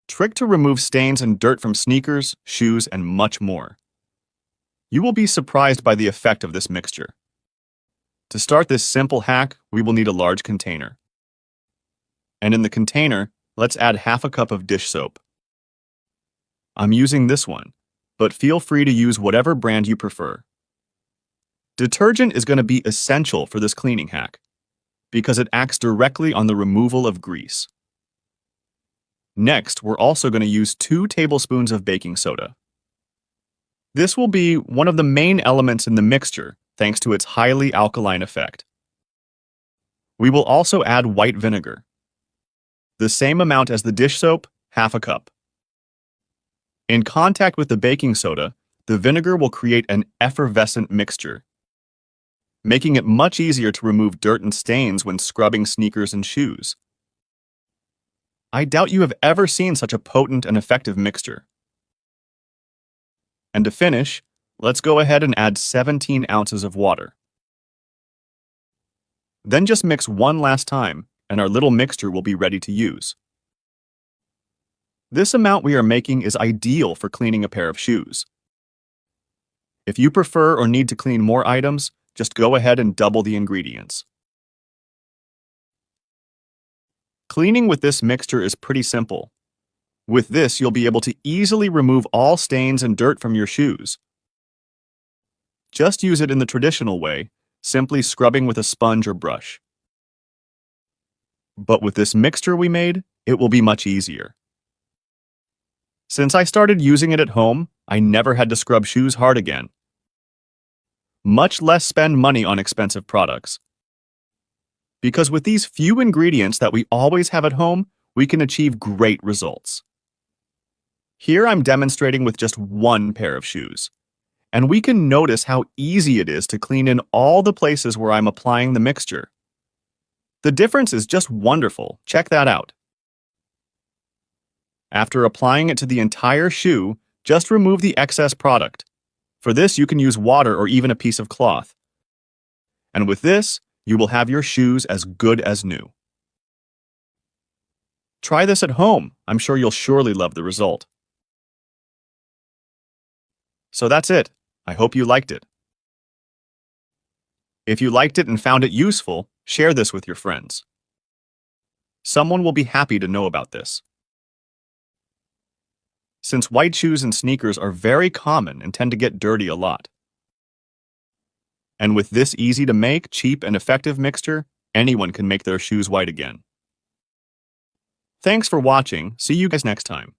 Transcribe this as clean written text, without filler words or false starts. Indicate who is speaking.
Speaker 1: trick to remove stains and dirt from sneakers, shoes, and much more. You will be surprised by the effect of this mixture. To start this simple hack, we will need a large container. And in the container, let's add half a cup of dish soap. I'm using this one, but feel free to use whatever brand you prefer. Detergent is going to be essential for this cleaning hack because it acts directly on the removal of grease. Next, we're also going to use 2 tablespoons of baking soda. This will be one of the main elements in the mixture thanks to its highly alkaline effect. We will also add white vinegar. The same amount as the dish soap, half a cup. In contact with the baking soda, the vinegar will create an effervescent mixture, making it much easier to remove dirt and stains when scrubbing sneakers and shoes. I doubt you have ever seen such a potent and effective mixture. And to finish, let's go ahead and add 17 ounces of water. Then just mix one last time, and our little mixture will be ready to use. This amount we are making is ideal for cleaning a pair of shoes. If you prefer or need to clean more items, just go ahead and double the ingredients. Cleaning with this mixture is pretty simple. With this, you'll be able to easily remove all stains and dirt from your shoes. Just use it in the traditional way, simply scrubbing with a sponge or brush. But with this mixture we made, it will be much easier. Since I started using it at home, I never had to scrub shoes hard again. Much less spend money on expensive products. Because with these few ingredients that we always have at home, we can achieve great results. Here I'm demonstrating with just one pair of shoes, and we can notice how easy it is to clean in all the places where I'm applying the mixture. The difference is just wonderful. Check that out. After applying it to the entire shoe, just remove the excess product. For this, you can use water or even a piece of cloth. And with this, you will have your shoes as good as new. Try this at home. I'm sure you'll surely love the result. So that's it. I hope you liked it. If you liked it and found it useful, share this with your friends. Someone will be happy to know about this. Since white shoes and sneakers are very common and tend to get dirty a lot. And with this easy to make, cheap, and effective mixture, anyone can make their shoes white again. Thanks for watching. See you guys next time.